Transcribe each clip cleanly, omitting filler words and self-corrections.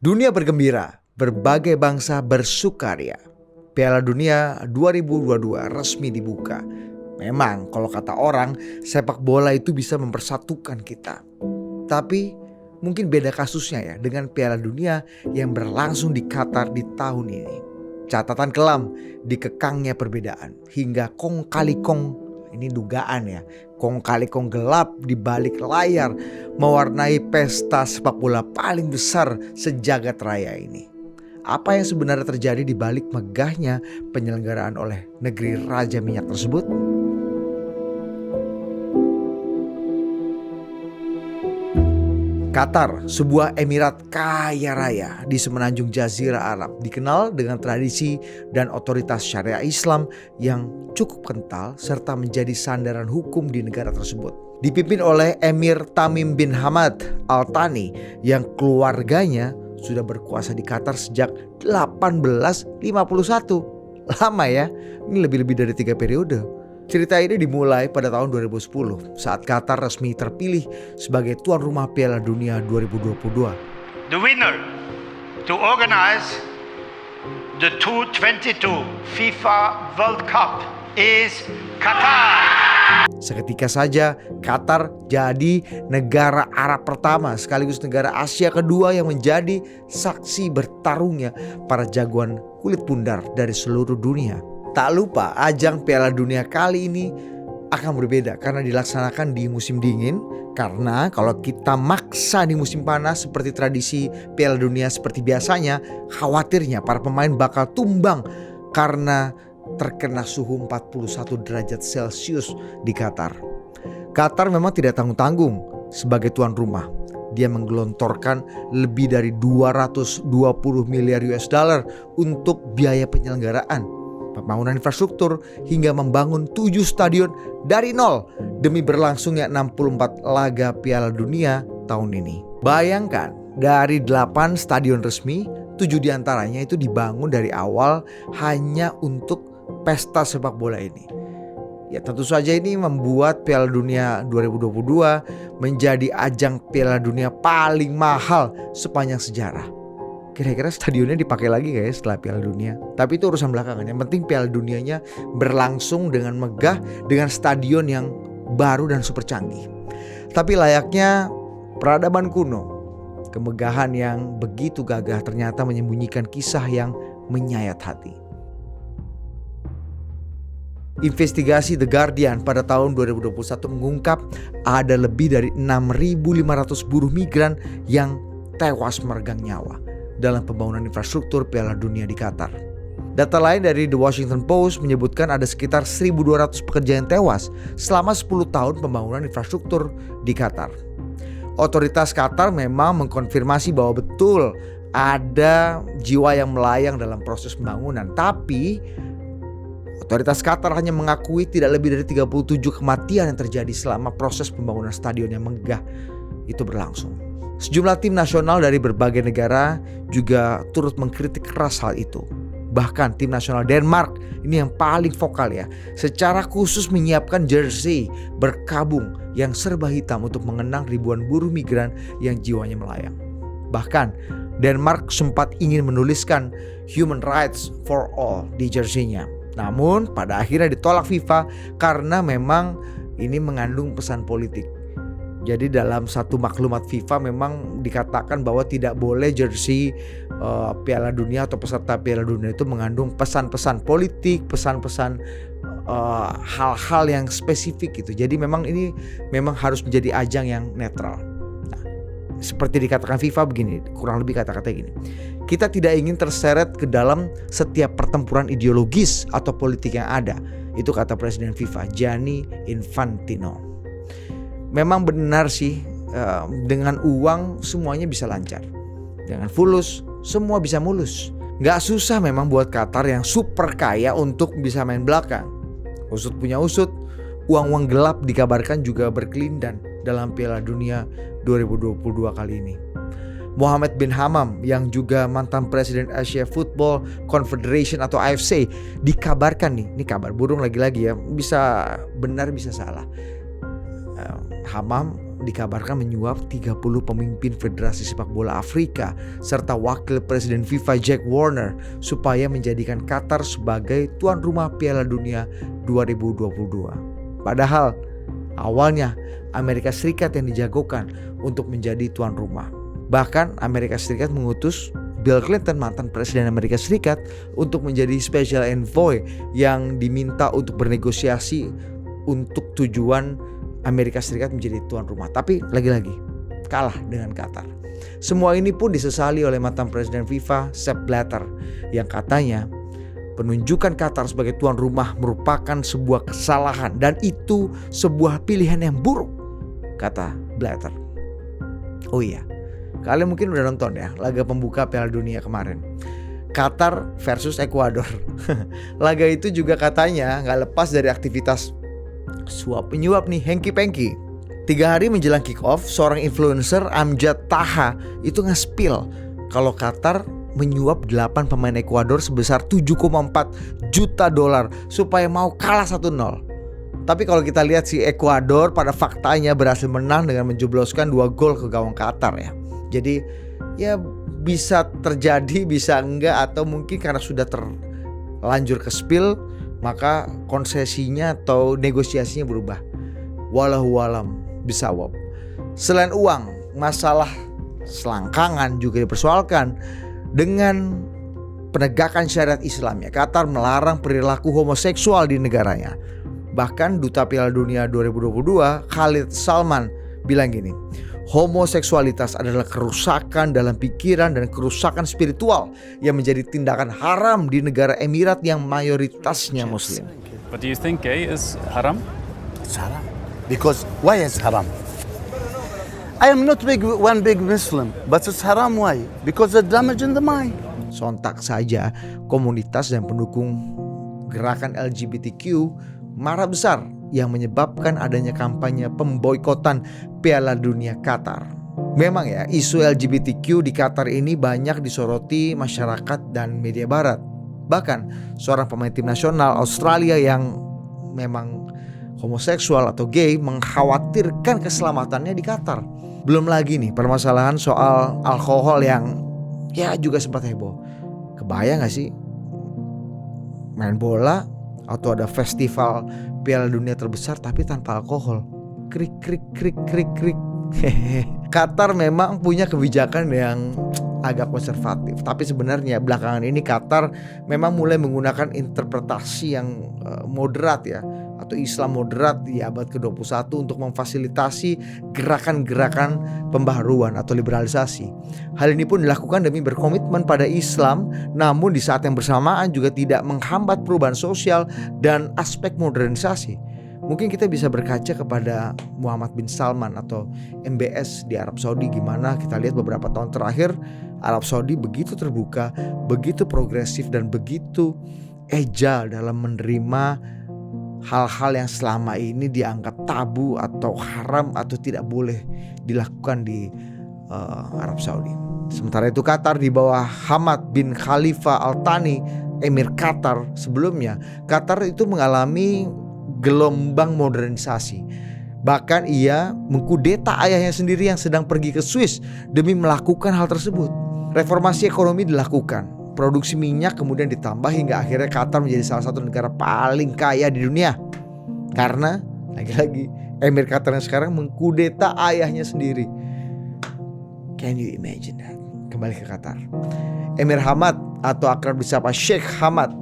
Dunia bergembira, berbagai bangsa bersukaria. Piala Dunia 2022 resmi dibuka. Memang kalau kata orang, sepak bola itu bisa mempersatukan kita. Tapi mungkin beda kasusnya ya dengan Piala Dunia yang berlangsung di Qatar di tahun ini. Catatan kelam dikekangnya perbedaan hingga kong kali kong, ini dugaan ya, kong kali kong gelap di balik layar mewarnai pesta sepak bola paling besar sejagat raya ini. Apa yang sebenarnya terjadi di balik megahnya penyelenggaraan oleh negeri raja minyak tersebut? Qatar, sebuah emirat kaya raya di semenanjung Jazirah Arab, dikenal dengan tradisi dan otoritas syariah Islam yang cukup kental serta menjadi sandaran hukum di negara tersebut. Dipimpin oleh Emir Tamim bin Hamad Al Thani yang keluarganya sudah berkuasa di Qatar sejak 1851. Lama ya, ini lebih dari 3 periode. Cerita ini dimulai pada tahun 2010 saat Qatar resmi terpilih sebagai tuan rumah Piala Dunia 2022. The winner to organize the 2022 FIFA World Cup is Qatar. Seketika saja Qatar jadi negara Arab pertama sekaligus negara Asia kedua yang menjadi saksi bertarungnya para jagoan kulit bundar dari seluruh dunia. Tak lupa ajang Piala Dunia kali ini akan berbeda karena dilaksanakan di musim dingin. Karena kalau kita maksa di musim panas seperti tradisi Piala Dunia seperti biasanya, khawatirnya para pemain bakal tumbang karena terkena suhu 41 derajat Celcius di Qatar. Qatar memang tidak tanggung-tanggung sebagai tuan rumah. Dia menggelontorkan lebih dari 220 miliar US dollar untuk biaya penyelenggaraan, pembangunan infrastruktur hingga membangun 7 stadion dari nol demi berlangsungnya 64 laga Piala Dunia tahun ini. Bayangkan, dari 8 stadion resmi, 7 diantaranya itu dibangun dari awal hanya untuk pesta sepak bola ini. Ya tentu saja ini membuat Piala Dunia 2022 menjadi ajang Piala Dunia paling mahal sepanjang sejarah. Kira-kira stadionnya dipakai lagi gak ya setelah Piala Dunia? Tapi itu urusan belakangan. Yang penting Piala Dunianya berlangsung dengan megah, dengan stadion yang baru dan super canggih. Tapi layaknya peradaban kuno, kemegahan yang begitu gagah ternyata menyembunyikan kisah yang menyayat hati. Investigasi The Guardian pada tahun 2021 mengungkap ada lebih dari 6.500 buruh migran yang tewas meregang nyawa dalam pembangunan infrastruktur Piala Dunia di Qatar. Data lain dari The Washington Post menyebutkan ada sekitar 1.200 pekerja yang tewas selama 10 tahun pembangunan infrastruktur di Qatar. Otoritas Qatar memang mengkonfirmasi bahwa betul ada jiwa yang melayang dalam proses pembangunan, tapi otoritas Qatar hanya mengakui tidak lebih dari 37 kematian yang terjadi selama proses pembangunan stadion yang megah itu berlangsung. Sejumlah tim nasional dari berbagai negara juga turut mengkritik keras hal itu. Bahkan tim nasional Denmark, ini yang paling vokal ya, secara khusus menyiapkan jersey berkabung yang serba hitam untuk mengenang ribuan buruh migran yang jiwanya melayang. Bahkan Denmark sempat ingin menuliskan Human Rights for All di jersey-nya. Namun pada akhirnya ditolak FIFA karena memang ini mengandung pesan politik. Jadi dalam satu maklumat FIFA memang dikatakan bahwa tidak boleh jersey Piala Dunia atau peserta Piala Dunia itu mengandung pesan-pesan politik, pesan-pesan hal-hal yang spesifik gitu. Jadi memang ini memang harus menjadi ajang yang netral. Nah, seperti dikatakan FIFA begini, kurang lebih kata-katanya gini. Kita tidak ingin terseret ke dalam setiap pertempuran ideologis atau politik yang ada. Itu kata Presiden FIFA Gianni Infantino. Memang benar sih, dengan uang semuanya bisa lancar. Dengan fulus semua bisa mulus. Gak susah memang buat Qatar yang super kaya untuk bisa main belakang. Usut punya usut, uang-uang gelap dikabarkan juga berkelindan dalam Piala Dunia 2022 kali ini. Mohammed bin Hammam yang juga mantan presiden Asia Football Confederation atau AFC dikabarkan nih, ini kabar burung lagi-lagi ya, bisa benar bisa salah. Hammam dikabarkan menyuap 30 pemimpin Federasi Sepak Bola Afrika serta Wakil Presiden FIFA Jack Warner supaya menjadikan Qatar sebagai tuan rumah Piala Dunia 2022. Padahal awalnya Amerika Serikat yang dijagokan untuk menjadi tuan rumah. Bahkan Amerika Serikat mengutus Bill Clinton, mantan Presiden Amerika Serikat, untuk menjadi special envoy yang diminta untuk bernegosiasi untuk tujuan Amerika Serikat menjadi tuan rumah. Tapi lagi-lagi kalah dengan Qatar. Semua ini pun disesali oleh mantan Presiden FIFA Sepp Blatter yang katanya penunjukan Qatar sebagai tuan rumah merupakan sebuah kesalahan dan itu sebuah pilihan yang buruk, kata Blatter. Oh iya, kalian mungkin udah nonton ya laga pembuka Piala Dunia kemarin, Qatar versus Ekuador. Laga itu juga katanya gak lepas dari aktivitas suap penyuap nih, hengki-pengki. 3 hari menjelang kick off, seorang influencer Amjad Taha itu nge-spill kalau Qatar menyuap 8 pemain Ekuador sebesar 7,4 juta dolar supaya mau kalah 1-0. Tapi kalau kita lihat si Ekuador pada faktanya berhasil menang dengan menjebloskan 2 gol ke gawang Qatar ya. Jadi ya bisa terjadi, bisa enggak, atau mungkin karena sudah terlanjur ke spill maka konsesinya atau negosiasinya berubah. Wallahu alam bisawab. Selain uang, masalah selangkangan juga dipersoalkan. Dengan penegakan syariat Islam ya, Qatar melarang perilaku homoseksual di negaranya. Bahkan Duta Piala Dunia 2022 Khalid Salman bilang gini, homoseksualitas adalah kerusakan dalam pikiran dan kerusakan spiritual yang menjadi tindakan haram di negara Emirat yang mayoritasnya Muslim. But do you think gay is haram? It's haram. Because why is haram? I am not one big Muslim, but it's haram. Why? Because it's damaging the mind. Sontak saja komunitas dan pendukung gerakan LGBTQ marah besar yang menyebabkan adanya kampanye pemboikotan Piala Dunia Qatar. Memang ya, isu LGBTQ di Qatar ini banyak disoroti masyarakat dan media barat. Bahkan seorang pemain tim nasional Australia yang memang homoseksual atau gay mengkhawatirkan keselamatannya di Qatar. Belum lagi nih permasalahan soal alkohol yang ya juga sempat heboh. Kebayang gak sih main bola atau ada festival Piala Dunia terbesar tapi tanpa alkohol? Krik krik krik krik krik. Qatar memang punya kebijakan yang agak konservatif, tapi sebenarnya belakangan ini Qatar memang mulai menggunakan interpretasi yang moderat ya, atau Islam moderat di abad ke-21 untuk memfasilitasi gerakan-gerakan pembaharuan atau liberalisasi. Hal ini pun dilakukan demi berkomitmen pada Islam, namun di saat yang bersamaan juga tidak menghambat perubahan sosial dan aspek modernisasi. Mungkin kita bisa berkaca kepada Muhammad bin Salman atau MBS di Arab Saudi, gimana kita lihat beberapa tahun terakhir Arab Saudi begitu terbuka, begitu progresif dan begitu agile dalam menerima hal-hal yang selama ini dianggap tabu atau haram atau tidak boleh dilakukan di Arab Saudi. Sementara itu Qatar di bawah Hamad bin Khalifa Al Thani, Emir Qatar sebelumnya, Qatar itu mengalami gelombang modernisasi. Bahkan ia mengkudeta ayahnya sendiri yang sedang pergi ke Swiss demi melakukan hal tersebut. Reformasi ekonomi dilakukan, produksi minyak kemudian ditambah hingga akhirnya Qatar menjadi salah satu negara paling kaya di dunia. Karena lagi-lagi Emir Qatar yang sekarang mengkudeta ayahnya sendiri. Can you imagine that? Kembali ke Qatar. Emir Hamad atau akrab disapa Sheikh Hamad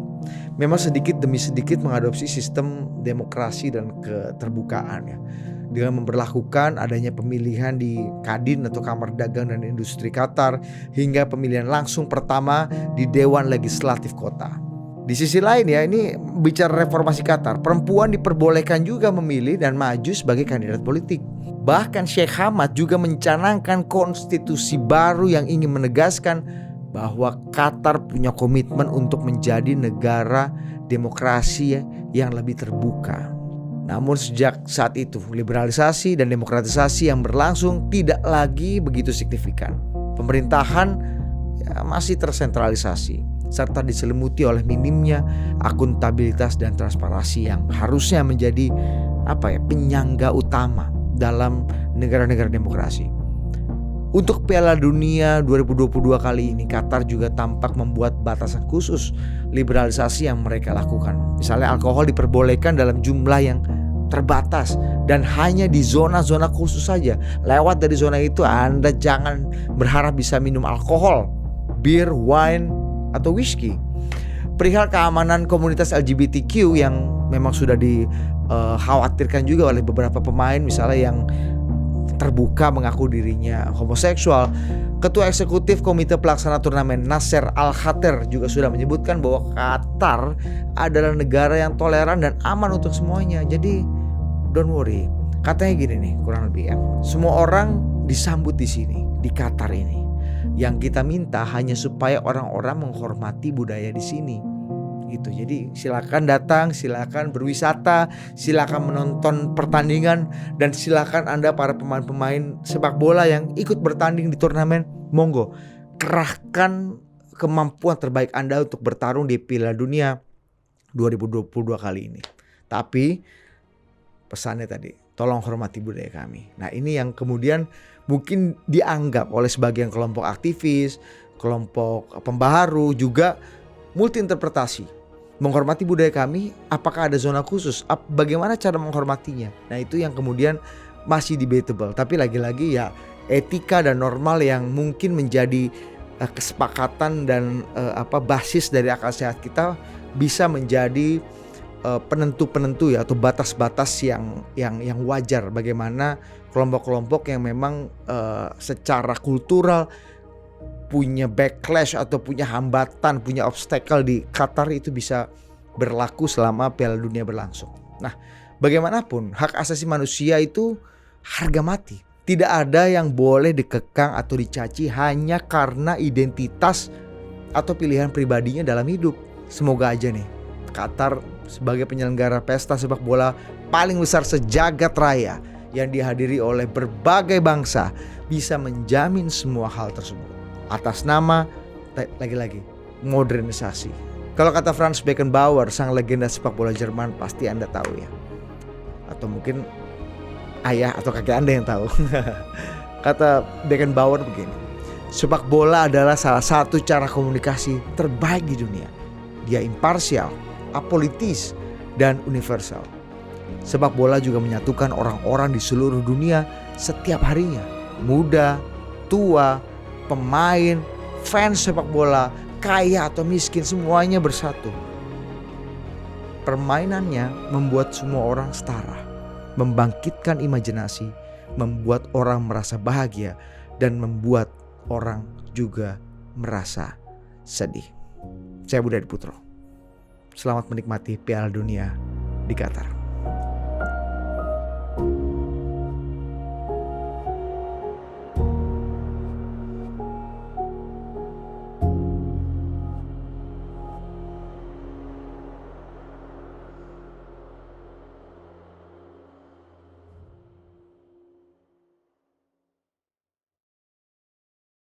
memang sedikit demi sedikit mengadopsi sistem demokrasi dan keterbukaan ya, dengan memberlakukan adanya pemilihan di Kadin atau Kamar Dagang dan Industri Qatar hingga pemilihan langsung pertama di Dewan Legislatif Kota. Di sisi lain ya, ini bicara reformasi Qatar, perempuan diperbolehkan juga memilih dan maju sebagai kandidat politik. Bahkan Sheikh Hamad juga mencanangkan konstitusi baru yang ingin menegaskan bahwa Qatar punya komitmen untuk menjadi negara demokrasi yang lebih terbuka. Namun sejak saat itu liberalisasi dan demokratisasi yang berlangsung tidak lagi begitu signifikan. Pemerintahan masih tersentralisasi serta diselimuti oleh minimnya akuntabilitas dan transparansi yang harusnya menjadi penyangga utama dalam negara-negara demokrasi. Untuk Piala Dunia 2022 kali ini, Qatar juga tampak membuat batasan khusus liberalisasi yang mereka lakukan. Misalnya alkohol diperbolehkan dalam jumlah yang terbatas dan hanya di zona-zona khusus saja. Lewat dari zona itu Anda jangan berharap bisa minum alkohol, bir, wine, atau whisky. Perihal keamanan komunitas LGBTQ yang memang sudah dikhawatirkan juga oleh beberapa pemain, misalnya yang terbuka mengaku dirinya homoseksual. Ketua Eksekutif Komite Pelaksana Turnamen Nasser Al-Khater juga sudah menyebutkan bahwa Qatar adalah negara yang toleran dan aman untuk semuanya. Jadi don't worry. Katanya gini nih, kurang lebih ya. Semua orang disambut di sini, di Qatar ini. Yang kita minta hanya supaya orang-orang menghormati budaya di sini. Gitu. Jadi silakan datang, silakan berwisata, silakan menonton pertandingan, dan silakan Anda para pemain-pemain sepak bola yang ikut bertanding di turnamen, monggo kerahkan kemampuan terbaik Anda untuk bertarung di Piala Dunia 2022 kali ini. Tapi pesannya tadi, tolong hormati budaya kami. Nah, ini yang kemudian mungkin dianggap oleh sebagian kelompok aktivis, kelompok pembaharu juga multi interpretasi. Menghormati budaya kami, apakah ada zona khusus? Bagaimana cara menghormatinya? Nah, itu yang kemudian masih debatable. Tapi lagi-lagi ya etika dan normal yang mungkin menjadi kesepakatan dan basis dari akal sehat kita bisa menjadi penentu-penentu ya, atau batas-batas yang wajar. Bagaimana kelompok-kelompok yang memang secara kultural punya backlash atau punya hambatan, punya obstacle di Qatar itu bisa berlaku selama Piala Dunia berlangsung. Nah, bagaimanapun hak asasi manusia itu harga mati. Tidak ada yang boleh dikekang atau dicaci hanya karena identitas atau pilihan pribadinya dalam hidup. Semoga aja nih Qatar sebagai penyelenggara pesta sepak bola paling besar sejagat raya yang dihadiri oleh berbagai bangsa bisa menjamin semua hal tersebut. Atas nama, lagi-lagi, modernisasi. Kalau kata Franz Beckenbauer, sang legenda sepak bola Jerman, pasti Anda tahu ya. Atau mungkin ayah atau kakek Anda yang tahu. Kata Beckenbauer begini, sepak bola adalah salah satu cara komunikasi terbaik di dunia. Dia imparsial, apolitis, dan universal. Sepak bola juga menyatukan orang-orang di seluruh dunia setiap harinya. Muda, tua, pemain, fans sepak bola, kaya atau miskin, semuanya bersatu. Permainannya membuat semua orang setara, membangkitkan imajinasi, membuat orang merasa bahagia, dan membuat orang juga merasa sedih. Saya Budi Adiputro. Selamat menikmati Piala Dunia di Qatar.